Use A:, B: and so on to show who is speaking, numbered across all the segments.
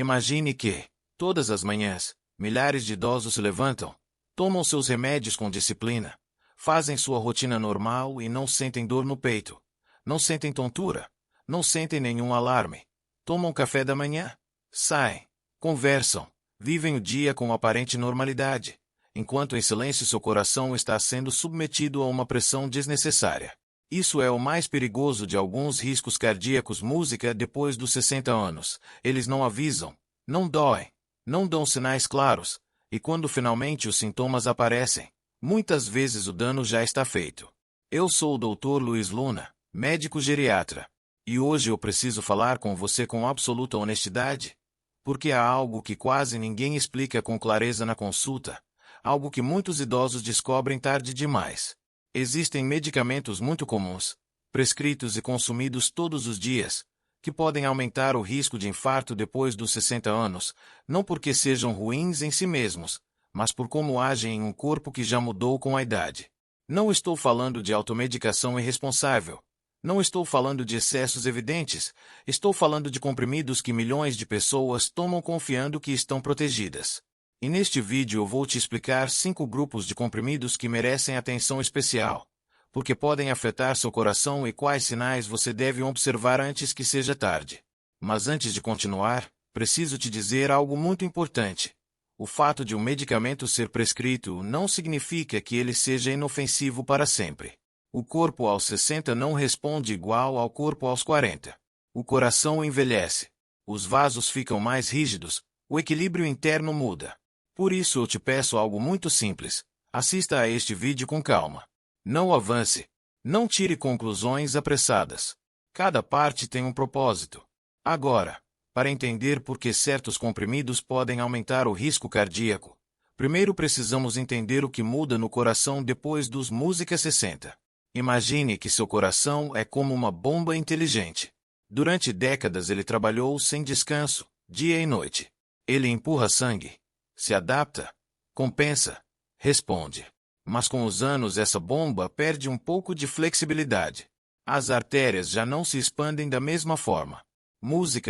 A: Imagine que, todas as manhãs, milhares de idosos se levantam, tomam seus remédios com disciplina, fazem sua rotina normal e não sentem dor no peito, não sentem tontura, não sentem nenhum alarme. Tomam café da manhã, saem, conversam, vivem o dia com aparente normalidade, enquanto em silêncio seu coração está sendo submetido a uma pressão desnecessária. Isso é o mais perigoso de alguns riscos cardíacos. Música depois dos 60 anos. Eles não avisam, não doem, não dão sinais claros, e quando finalmente os sintomas aparecem, muitas vezes o dano já está feito. Eu sou o Dr. Luiz Luna, médico geriatra, e hoje eu preciso falar com você com absoluta honestidade, porque há algo que quase ninguém explica com clareza na consulta, algo que muitos idosos descobrem tarde demais. Existem medicamentos muito comuns, prescritos e consumidos todos os dias, que podem aumentar o risco de infarto depois dos 60 anos, não porque sejam ruins em si mesmos, mas por como agem em um corpo que já mudou com a idade. Não estou falando de automedicação irresponsável. Não estou falando de excessos evidentes. Estou falando de comprimidos que milhões de pessoas tomam confiando que estão protegidas. E neste vídeo eu vou te explicar 5 grupos de comprimidos que merecem atenção especial, porque podem afetar seu coração e quais sinais você deve observar antes que seja tarde. Mas antes de continuar, preciso te dizer algo muito importante. O fato de um medicamento ser prescrito não significa que ele seja inofensivo para sempre. O corpo aos 60 não responde igual ao corpo aos 40. O coração envelhece. Os vasos ficam mais rígidos, o equilíbrio interno muda. Por isso eu te peço algo muito simples. Assista a este vídeo com calma. Não avance. Não tire conclusões apressadas. Cada parte tem um propósito. Agora, para entender por que certos comprimidos podem aumentar o risco cardíaco, primeiro precisamos entender o que muda no coração depois dos música 60. Imagine que seu coração é como uma bomba inteligente. Durante décadas ele trabalhou sem descanso, dia e noite. Ele empurra sangue, se adapta, compensa, responde. Mas com os anos essa bomba perde um pouco de flexibilidade. As artérias já não se expandem da mesma forma.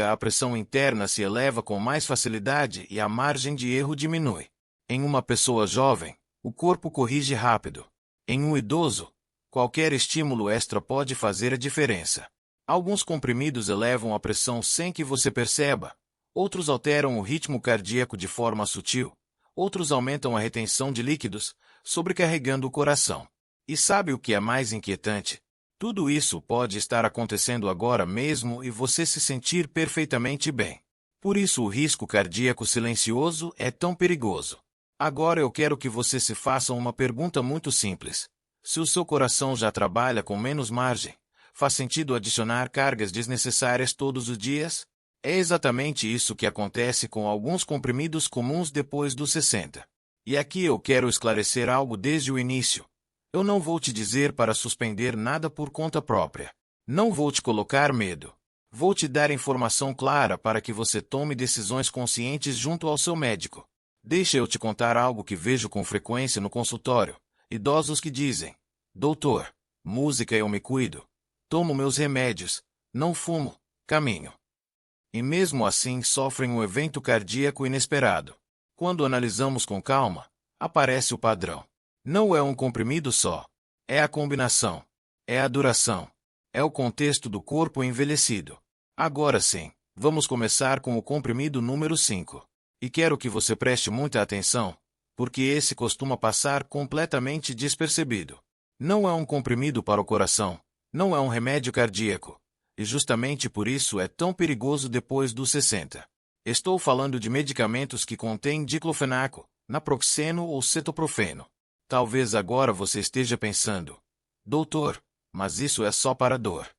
A: A pressão interna se eleva com mais facilidade e a margem de erro diminui. Em uma pessoa jovem, o corpo corrige rápido. Em um idoso, qualquer estímulo extra pode fazer a diferença. Alguns comprimidos elevam a pressão sem que você perceba. Outros alteram o ritmo cardíaco de forma sutil. Outros aumentam a retenção de líquidos, sobrecarregando o coração. E sabe o que é mais inquietante? Tudo isso pode estar acontecendo agora mesmo e você se sentir perfeitamente bem. Por isso o risco cardíaco silencioso é tão perigoso. Agora eu quero que você se faça uma pergunta muito simples. Se o seu coração já trabalha com menos margem, faz sentido adicionar cargas desnecessárias todos os dias? É exatamente isso que acontece com alguns comprimidos comuns depois dos 60. E aqui eu quero esclarecer algo desde o início. Eu não vou te dizer para suspender nada por conta própria. Não vou te colocar medo. Vou te dar informação clara para que você tome decisões conscientes junto ao seu médico. Deixa eu te contar algo que vejo com frequência no consultório. Idosos que dizem: Doutor, música eu me cuido. Tomo meus remédios. Não fumo. Caminho. E mesmo assim sofrem um evento cardíaco inesperado. Quando analisamos com calma, aparece o padrão. Não é um comprimido só. É a combinação. É a duração. É o contexto do corpo envelhecido. Agora sim, vamos começar com o comprimido número 5. E quero que você preste muita atenção, porque esse costuma passar completamente despercebido. Não é um comprimido para o coração. Não é um remédio cardíaco. E justamente por isso é tão perigoso depois dos 60. Estou falando de medicamentos que contêm diclofenaco, naproxeno ou cetoprofeno. Talvez agora você esteja pensando: Doutor, mas isso é só para dor.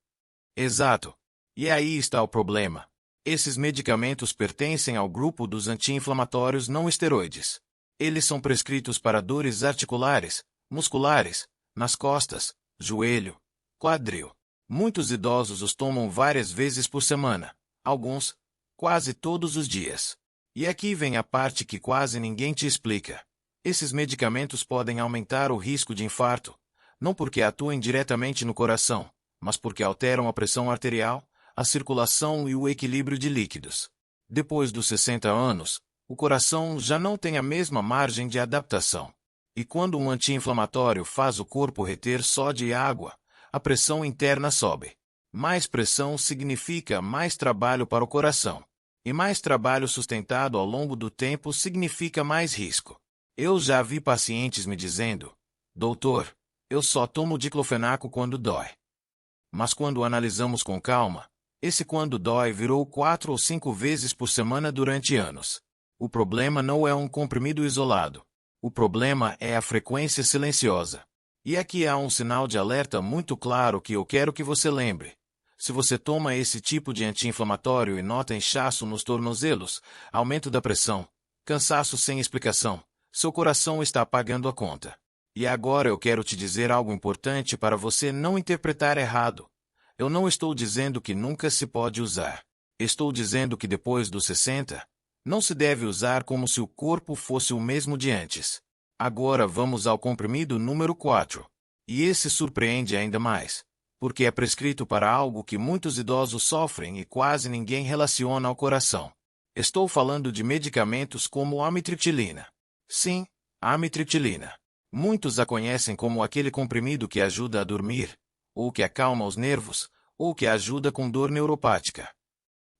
A: Exato. E aí está o problema. Esses medicamentos pertencem ao grupo dos anti-inflamatórios não esteroides. Eles são prescritos para dores articulares, musculares, nas costas, joelho, quadril. Muitos idosos os tomam várias vezes por semana. Alguns, quase todos os dias. E aqui vem a parte que quase ninguém te explica. Esses medicamentos podem aumentar o risco de infarto, não porque atuem diretamente no coração, mas porque alteram a pressão arterial, a circulação e o equilíbrio de líquidos. Depois dos 60 anos, o coração já não tem a mesma margem de adaptação. E quando um anti-inflamatório faz o corpo reter sódio e água, a pressão interna sobe. Mais pressão significa mais trabalho para o coração. E mais trabalho sustentado ao longo do tempo significa mais risco. Eu já vi pacientes me dizendo: doutor, eu só tomo diclofenaco quando dói. Mas quando analisamos com calma, esse quando dói virou 4 ou 5 vezes por semana durante anos. O problema não é um comprimido isolado. O problema é a frequência silenciosa. E aqui há um sinal de alerta muito claro que eu quero que você lembre. Se você toma esse tipo de anti-inflamatório e nota inchaço nos tornozelos, aumento da pressão, cansaço sem explicação, seu coração está pagando a conta. E agora eu quero te dizer algo importante para você não interpretar errado. Eu não estou dizendo que nunca se pode usar. Estou dizendo que depois dos 60, não se deve usar como se o corpo fosse o mesmo de antes. Agora vamos ao comprimido número 4. E esse surpreende ainda mais, porque é prescrito para algo que muitos idosos sofrem e quase ninguém relaciona ao coração. Estou falando de medicamentos como a amitriptilina. Sim, a amitriptilina. Muitos a conhecem como aquele comprimido que ajuda a dormir, ou que acalma os nervos, ou que ajuda com dor neuropática.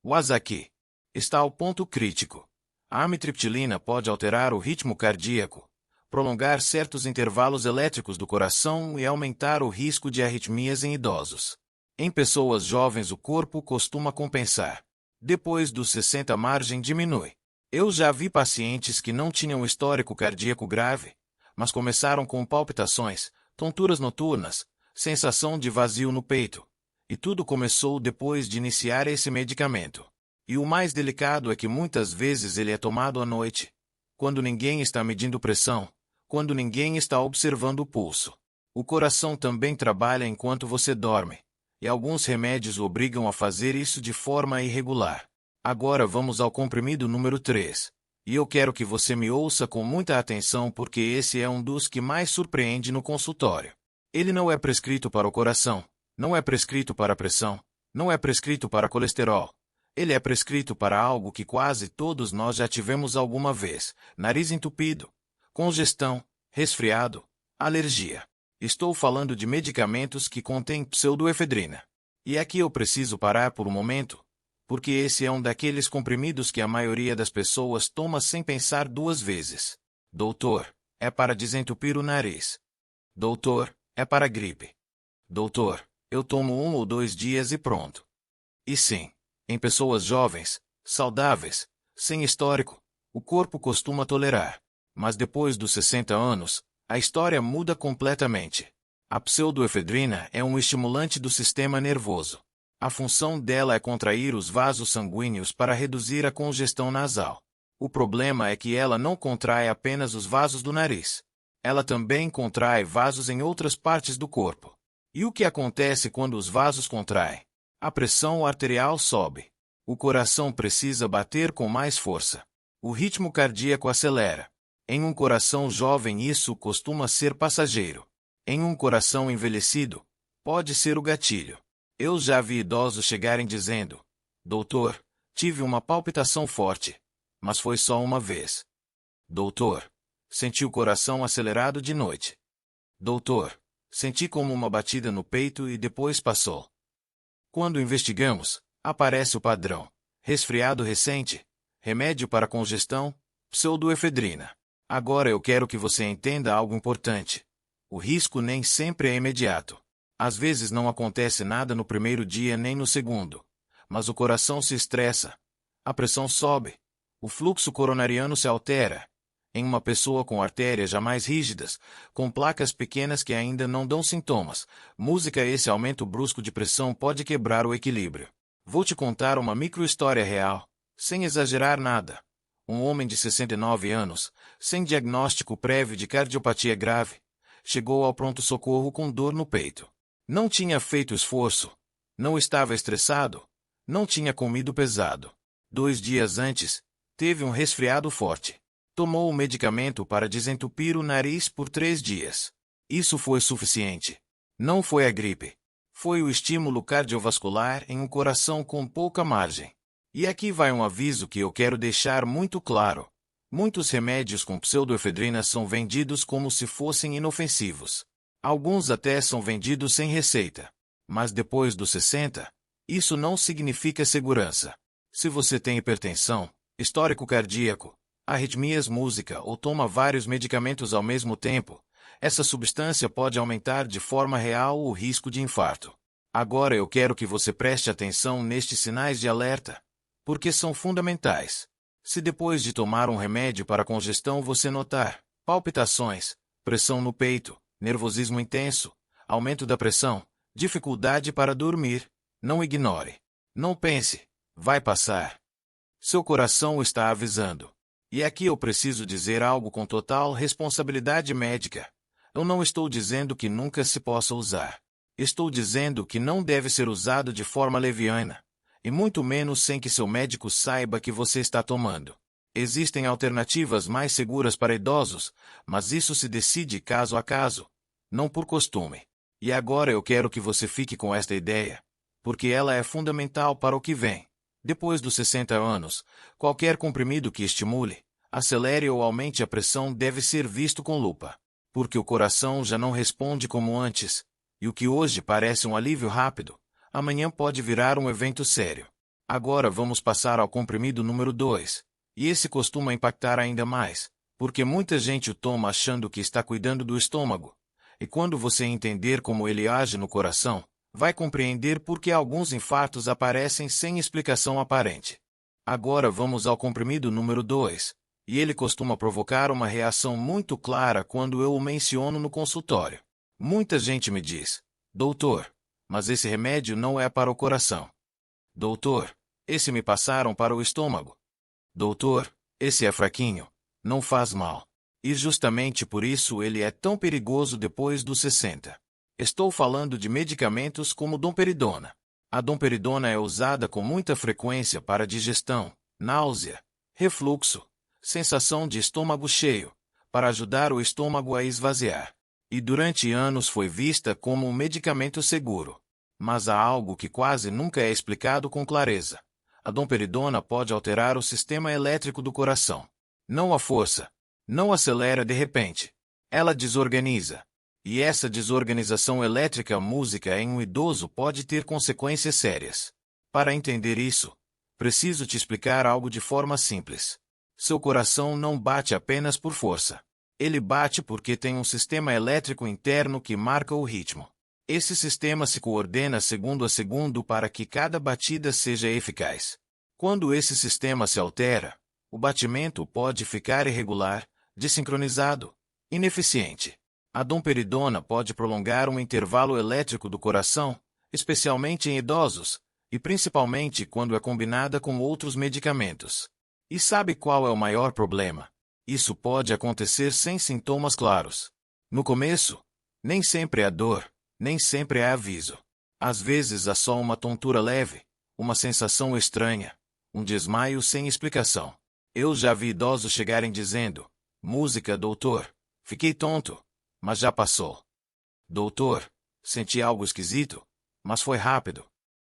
A: Mas aqui está o ponto crítico. A amitriptilina pode alterar o ritmo cardíaco, prolongar certos intervalos elétricos do coração e aumentar o risco de arritmias em idosos. Em pessoas jovens o corpo costuma compensar. Depois dos 60 a margem diminui. Eu já vi pacientes que não tinham histórico cardíaco grave, mas começaram com palpitações, tonturas noturnas, sensação de vazio no peito. E tudo começou depois de iniciar esse medicamento. E o mais delicado é que muitas vezes ele é tomado à noite, quando ninguém está medindo pressão, quando ninguém está observando o pulso. O coração também trabalha enquanto você dorme, e alguns remédios o obrigam a fazer isso de forma irregular. Agora vamos ao comprimido número 3. E eu quero que você me ouça com muita atenção porque esse é um dos que mais surpreende no consultório. Ele não é prescrito para o coração, não é prescrito para a pressão, não é prescrito para colesterol. Ele é prescrito para algo que quase todos nós já tivemos alguma vez: nariz entupido, congestão, resfriado, alergia. Estou falando de medicamentos que contêm pseudoefedrina. E aqui eu preciso parar por um momento, porque esse é um daqueles comprimidos que a maioria das pessoas toma sem pensar duas vezes. Doutor, é para desentupir o nariz. Doutor, é para gripe. Doutor, eu tomo 1 ou 2 dias e pronto. E sim, em pessoas jovens, saudáveis, sem histórico, o corpo costuma tolerar. Mas depois dos 60 anos, a história muda completamente. A pseudoefedrina é um estimulante do sistema nervoso. A função dela é contrair os vasos sanguíneos para reduzir a congestão nasal. O problema é que ela não contrai apenas os vasos do nariz. Ela também contrai vasos em outras partes do corpo. E o que acontece quando os vasos contraem? A pressão arterial sobe. O coração precisa bater com mais força. O ritmo cardíaco acelera. Em um coração jovem isso costuma ser passageiro. Em um coração envelhecido, pode ser o gatilho. Eu já vi idosos chegarem dizendo: doutor, tive uma palpitação forte, mas foi só uma vez. Doutor, senti o coração acelerado de noite. Doutor, senti como uma batida no peito e depois passou. Quando investigamos, aparece o padrão: resfriado recente, remédio para congestão, pseudoefedrina. Agora eu quero que você entenda algo importante. O risco nem sempre é imediato. Às vezes não acontece nada no primeiro dia nem no segundo. Mas o coração se estressa. A pressão sobe. O fluxo coronariano se altera. Em uma pessoa com artérias jamais rígidas, com placas pequenas que ainda não dão sintomas, esse aumento brusco de pressão pode quebrar o equilíbrio. Vou te contar uma micro-história real, sem exagerar nada. Um homem de 69 anos, sem diagnóstico prévio de cardiopatia grave, chegou ao pronto-socorro com dor no peito. Não tinha feito esforço, não estava estressado, não tinha comido pesado. 2 dias antes, teve um resfriado forte. Tomou o medicamento para desentupir o nariz por 3 dias. Isso foi suficiente. Não foi a gripe. Foi o estímulo cardiovascular em um coração com pouca margem. E aqui vai um aviso que eu quero deixar muito claro. Muitos remédios com pseudoefedrina são vendidos como se fossem inofensivos. Alguns até são vendidos sem receita. Mas depois dos 60, isso não significa segurança. Se você tem hipertensão, histórico cardíaco, arritmias, música ou toma vários medicamentos ao mesmo tempo, essa substância pode aumentar de forma real o risco de infarto. Agora eu quero que você preste atenção nestes sinais de alerta, porque são fundamentais. Se depois de tomar um remédio para congestão você notar palpitações, pressão no peito, nervosismo intenso, aumento da pressão, dificuldade para dormir, não ignore. Não pense, vai passar. Seu coração está avisando. E aqui eu preciso dizer algo com total responsabilidade médica. Eu não estou dizendo que nunca se possa usar. Estou dizendo que não deve ser usado de forma leviana, e muito menos sem que seu médico saiba que você está tomando. Existem alternativas mais seguras para idosos, mas isso se decide caso a caso, não por costume. E agora eu quero que você fique com esta ideia, porque ela é fundamental para o que vem. Depois dos 60 anos, qualquer comprimido que estimule, acelere ou aumente a pressão deve ser visto com lupa, porque o coração já não responde como antes, e o que hoje parece um alívio rápido, amanhã pode virar um evento sério. Agora vamos passar ao comprimido número 2, e esse costuma impactar ainda mais, porque muita gente o toma achando que está cuidando do estômago, e quando você entender como ele age no coração, vai compreender por que alguns infartos aparecem sem explicação aparente. Agora vamos ao comprimido número 2, e ele costuma provocar uma reação muito clara quando eu o menciono no consultório. Muita gente me diz: doutor, mas esse remédio não é para o coração. Doutor, esse me passaram para o estômago. Doutor, esse é fraquinho, não faz mal. E justamente por isso ele é tão perigoso depois dos 60. Estou falando de medicamentos como domperidona. A domperidona é usada com muita frequência para digestão, náusea, refluxo, sensação de estômago cheio, para ajudar o estômago a esvaziar. E durante anos foi vista como um medicamento seguro. Mas há algo que quase nunca é explicado com clareza. A domperidona pode alterar o sistema elétrico do coração. Não a força. Não acelera de repente. Ela desorganiza. E essa desorganização elétrica música em um idoso pode ter consequências sérias. Para entender isso, preciso te explicar algo de forma simples. Seu coração não bate apenas por força. Ele bate porque tem um sistema elétrico interno que marca o ritmo. Esse sistema se coordena segundo a segundo para que cada batida seja eficaz. Quando esse sistema se altera, o batimento pode ficar irregular, desincronizado, ineficiente. A domperidona pode prolongar um intervalo elétrico do coração, especialmente em idosos, e principalmente quando é combinada com outros medicamentos. E sabe qual é o maior problema? Isso pode acontecer sem sintomas claros. No começo, nem sempre há dor, nem sempre há aviso. Às vezes há só uma tontura leve, uma sensação estranha, um desmaio sem explicação. Eu já vi idosos chegarem dizendo: música, doutor, fiquei tonto, mas já passou. Doutor, senti algo esquisito, mas foi rápido.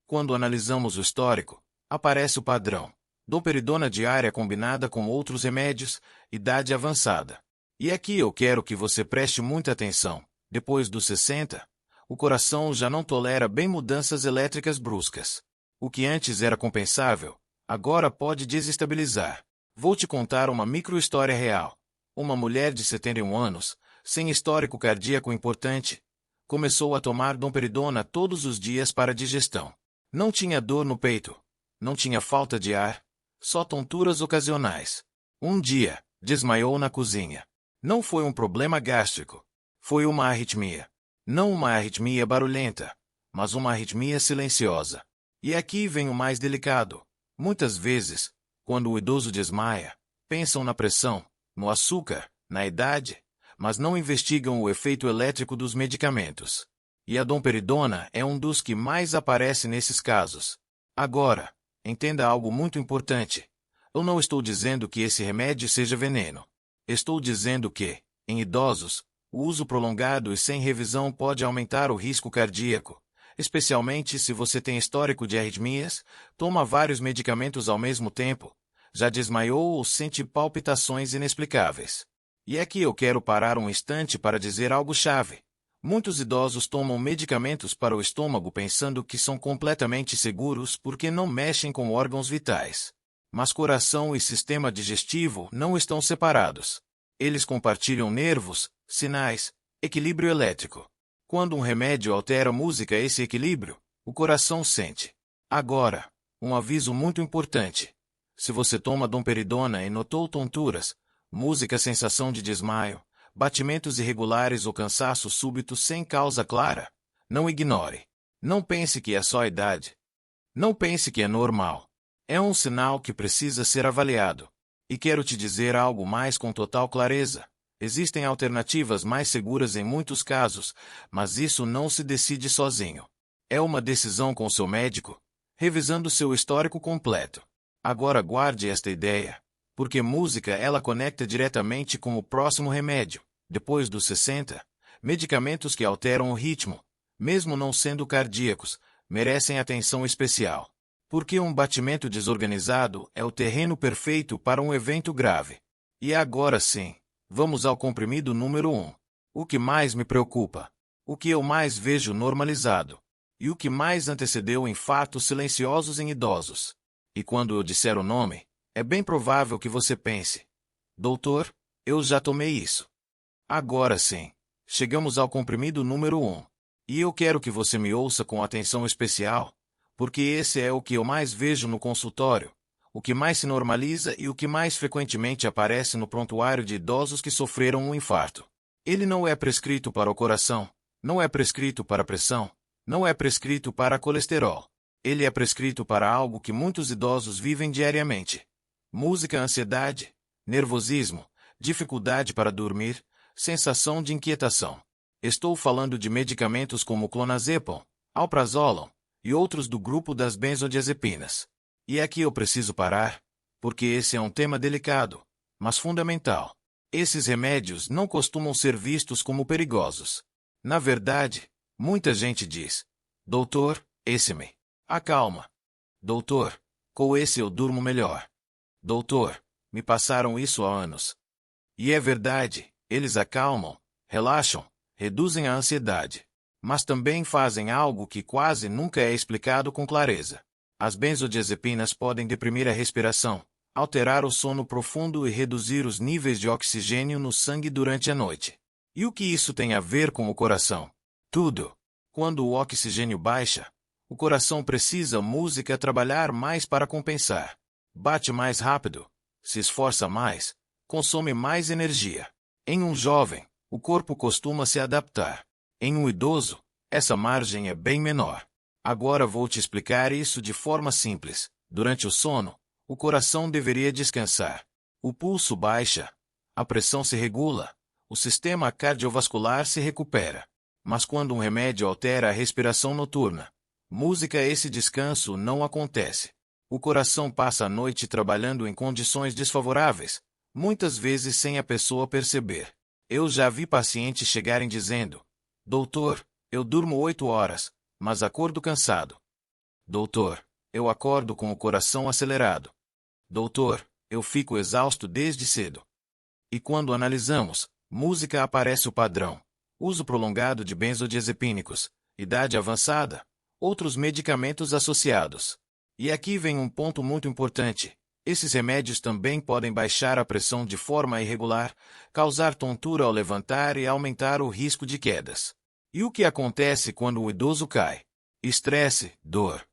A: Quando analisamos o histórico, aparece o padrão. Domperidona diária combinada com outros remédios, idade avançada. E aqui eu quero que você preste muita atenção. Depois dos 60, o coração já não tolera bem mudanças elétricas bruscas. O que antes era compensável, agora pode desestabilizar. Vou te contar uma micro-história real. Uma mulher de 71 anos, sem histórico cardíaco importante, começou a tomar domperidona todos os dias para digestão. Não tinha dor no peito, não tinha falta de ar, só tonturas ocasionais. Um dia, desmaiou na cozinha. Não foi um problema gástrico. Foi uma arritmia. Não uma arritmia barulhenta, mas uma arritmia silenciosa. E aqui vem o mais delicado. Muitas vezes, quando o idoso desmaia, pensam na pressão, no açúcar, na idade, mas não investigam o efeito elétrico dos medicamentos. E a domperidona é um dos que mais aparece nesses casos. Agora, entenda algo muito importante. Eu não estou dizendo que esse remédio seja veneno. Estou dizendo que, em idosos, o uso prolongado e sem revisão pode aumentar o risco cardíaco, especialmente se você tem histórico de arritmias, toma vários medicamentos ao mesmo tempo, já desmaiou ou sente palpitações inexplicáveis. E aqui eu quero parar um instante para dizer algo chave. Muitos idosos tomam medicamentos para o estômago pensando que são completamente seguros porque não mexem com órgãos vitais. Mas coração e sistema digestivo não estão separados. Eles compartilham nervos, sinais, equilíbrio elétrico. Quando um remédio altera esse equilíbrio, o coração sente. Agora, um aviso muito importante. Se você toma domperidona e notou tonturas, sensação de desmaio, batimentos irregulares ou cansaço súbito sem causa clara, não ignore. Não pense que é só a idade. Não pense que é normal. É um sinal que precisa ser avaliado. E quero te dizer algo mais com total clareza. Existem alternativas mais seguras em muitos casos, mas isso não se decide sozinho. É uma decisão com seu médico, revisando seu histórico completo. Agora guarde esta ideia, porque ela conecta diretamente com o próximo remédio. Depois dos 60, medicamentos que alteram o ritmo, mesmo não sendo cardíacos, merecem atenção especial. Porque um batimento desorganizado é o terreno perfeito para um evento grave. E agora sim, vamos ao comprimido número 1. O que mais me preocupa. O que eu mais vejo normalizado. E o que mais antecedeu infartos silenciosos em idosos. E quando eu disser o nome, é bem provável que você pense: doutor, eu já tomei isso. Agora sim, chegamos ao comprimido número 1. E eu quero que você me ouça com atenção especial, porque esse é o que eu mais vejo no consultório, o que mais se normaliza e o que mais frequentemente aparece no prontuário de idosos que sofreram um infarto. Ele não é prescrito para o coração, não é prescrito para a pressão, não é prescrito para colesterol. Ele é prescrito para algo que muitos idosos vivem diariamente. Ansiedade, nervosismo, dificuldade para dormir, sensação de inquietação. Estou falando de medicamentos como clonazepam, alprazolam, e outros do grupo das benzodiazepinas. E aqui eu preciso parar, porque esse é um tema delicado, mas fundamental. Esses remédios não costumam ser vistos como perigosos. Na verdade, muita gente diz: doutor, esse me acalma. Doutor, com esse eu durmo melhor. Doutor, me passaram isso há anos. E é verdade, eles acalmam, relaxam, reduzem a ansiedade. Mas também fazem algo que quase nunca é explicado com clareza. As benzodiazepinas podem deprimir a respiração, alterar o sono profundo e reduzir os níveis de oxigênio no sangue durante a noite. E o que isso tem a ver com o coração? Tudo. Quando o oxigênio baixa, o coração precisa trabalhar mais para compensar. Bate mais rápido, se esforça mais, consome mais energia. Em um jovem, o corpo costuma se adaptar. Em um idoso, essa margem é bem menor. Agora vou te explicar isso de forma simples. Durante o sono, o coração deveria descansar. O pulso baixa, a pressão se regula, o sistema cardiovascular se recupera. Mas quando um remédio altera a respiração noturna, esse descanso não acontece. O coração passa a noite trabalhando em condições desfavoráveis, muitas vezes sem a pessoa perceber. Eu já vi pacientes chegarem dizendo: doutor, eu durmo 8 horas, mas acordo cansado. Doutor, eu acordo com o coração acelerado. Doutor, eu fico exausto desde cedo. E quando analisamos, aparece o padrão: uso prolongado de benzodiazepínicos, idade avançada, outros medicamentos associados. E aqui vem um ponto muito importante. Esses remédios também podem baixar a pressão de forma irregular, causar tontura ao levantar e aumentar o risco de quedas. E o que acontece quando o idoso cai? Estresse, dor,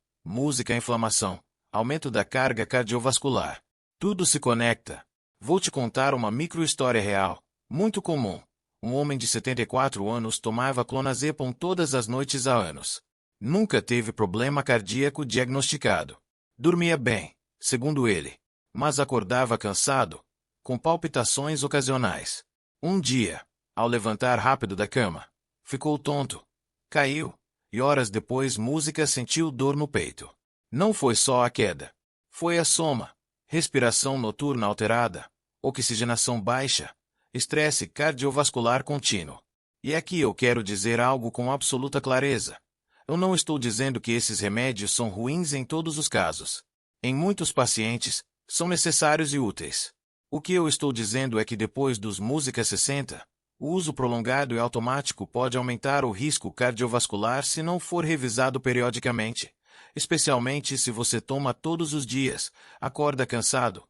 A: inflamação, aumento da carga cardiovascular. Tudo se conecta. Vou te contar uma micro-história real, muito comum. Um homem de 74 anos tomava clonazepam todas as noites há anos. Nunca teve problema cardíaco diagnosticado. Dormia bem, segundo ele, mas acordava cansado, com palpitações ocasionais. Um dia, ao levantar rápido da cama, ficou tonto, caiu, e horas depois sentiu dor no peito. Não foi só a queda. Foi a soma: respiração noturna alterada, oxigenação baixa, estresse cardiovascular contínuo. E aqui eu quero dizer algo com absoluta clareza. Eu não estou dizendo que esses remédios são ruins em todos os casos. Em muitos pacientes, são necessários e úteis. O que eu estou dizendo é que depois dos música 60, o uso prolongado e automático pode aumentar o risco cardiovascular se não for revisado periodicamente, especialmente se você toma todos os dias, acorda cansado,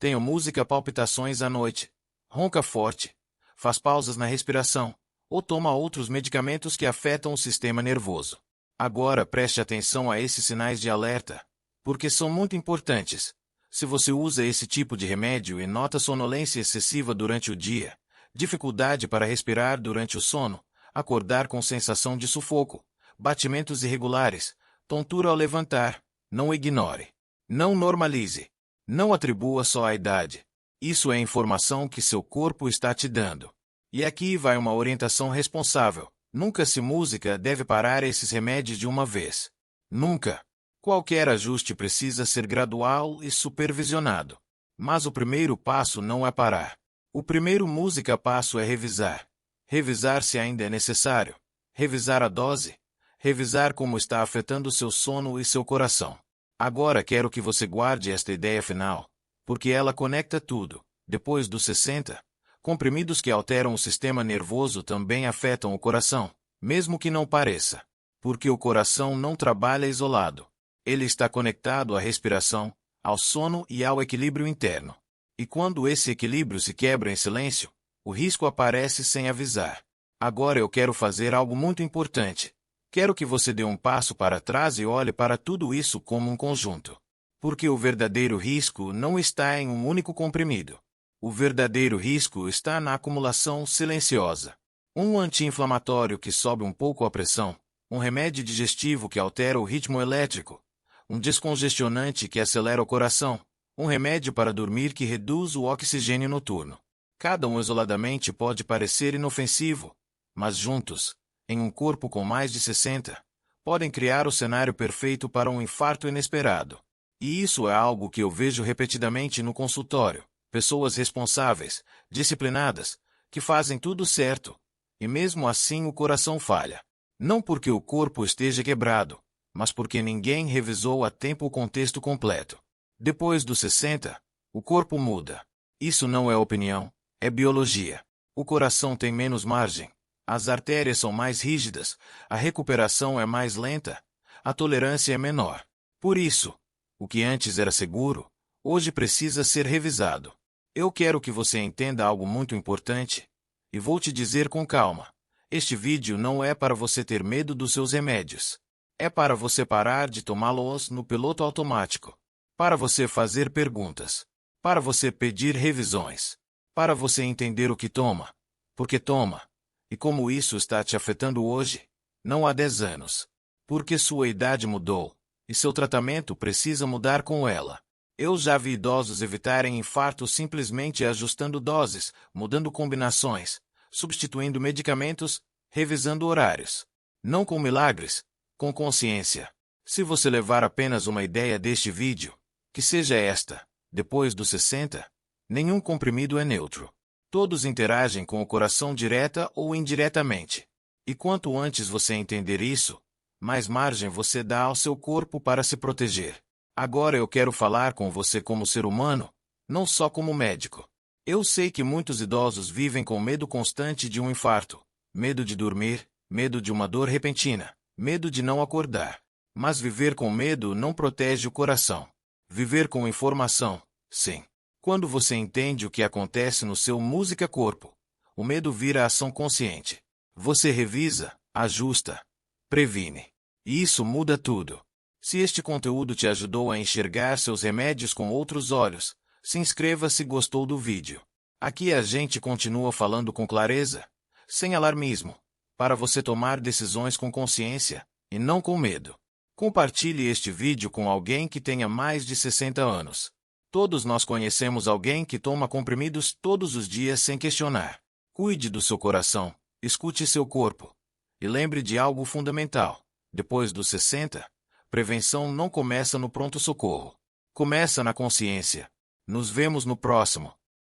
A: tem música palpitações à noite, ronca forte, faz pausas na respiração, ou toma outros medicamentos que afetam o sistema nervoso. Agora preste atenção a esses sinais de alerta, porque são muito importantes. Se você usa esse tipo de remédio e nota sonolência excessiva durante o dia, dificuldade para respirar durante o sono, acordar com sensação de sufoco, batimentos irregulares, tontura ao levantar, não ignore. Não normalize. Não atribua só à idade. Isso é informação que seu corpo está te dando. E aqui vai uma orientação responsável. Nunca se música deve parar esses remédios de uma vez. Nunca. Qualquer ajuste precisa ser gradual e supervisionado. Mas o primeiro passo não é parar. O primeiro música passo é revisar. Revisar se ainda é necessário. Revisar a dose. Revisar como está afetando seu sono e seu coração. Agora quero que você guarde esta ideia final, porque ela conecta tudo. Depois dos 60, comprimidos que alteram o sistema nervoso também afetam o coração, mesmo que não pareça. Porque o coração não trabalha isolado. Ele está conectado à respiração, ao sono e ao equilíbrio interno. E quando esse equilíbrio se quebra em silêncio, o risco aparece sem avisar. Agora eu quero fazer algo muito importante. Quero que você dê um passo para trás e olhe para tudo isso como um conjunto. Porque o verdadeiro risco não está em um único comprimido. O verdadeiro risco está na acumulação silenciosa. Um anti-inflamatório que sobe um pouco a pressão, um remédio digestivo que altera o ritmo elétrico, um descongestionante que acelera o coração, um remédio para dormir que reduz o oxigênio noturno. Cada um isoladamente pode parecer inofensivo, mas juntos, em um corpo com mais de 60, podem criar o cenário perfeito para um infarto inesperado. E isso é algo que eu vejo repetidamente no consultório. Pessoas responsáveis, disciplinadas, que fazem tudo certo, e mesmo assim o coração falha. Não porque o corpo esteja quebrado, mas porque ninguém revisou a tempo o contexto completo. Depois dos 60, o corpo muda. Isso não é opinião, é biologia. O coração tem menos margem, as artérias são mais rígidas, a recuperação é mais lenta, a tolerância é menor. Por isso, o que antes era seguro, hoje precisa ser revisado. Eu quero que você entenda algo muito importante, e vou te dizer com calma. Este vídeo não é para você ter medo dos seus remédios. É para você parar de tomá-los no piloto automático. Para você fazer perguntas. Para você pedir revisões. Para você entender o que toma. Porque toma. E como isso está te afetando hoje, não há 10 anos. Porque sua idade mudou, e seu tratamento precisa mudar com ela. Eu já vi idosos evitarem infarto simplesmente ajustando doses, mudando combinações, substituindo medicamentos, revisando horários. Não com milagres, com consciência. Se você levar apenas uma ideia deste vídeo, que seja esta, depois dos 60, nenhum comprimido é neutro. Todos interagem com o coração direta ou indiretamente. E quanto antes você entender isso, mais margem você dá ao seu corpo para se proteger. Agora eu quero falar com você como ser humano, não só como médico. Eu sei que muitos idosos vivem com medo constante de um infarto, medo de dormir, medo de uma dor repentina, medo de não acordar. Mas viver com medo não protege o coração. Viver com informação, sim. Quando você entende o que acontece no seu música-corpo, o medo vira ação consciente. Você revisa, ajusta, previne. E isso muda tudo. Se este conteúdo te ajudou a enxergar seus remédios com outros olhos, se inscreva se gostou do vídeo. Aqui a gente continua falando com clareza, sem alarmismo, para você tomar decisões com consciência, e não com medo. Compartilhe este vídeo com alguém que tenha mais de 60 anos. Todos nós conhecemos alguém que toma comprimidos todos os dias sem questionar. Cuide do seu coração, escute seu corpo. E lembre de algo fundamental. Depois dos 60, prevenção não começa no pronto-socorro. Começa na consciência. Nos vemos no próximo.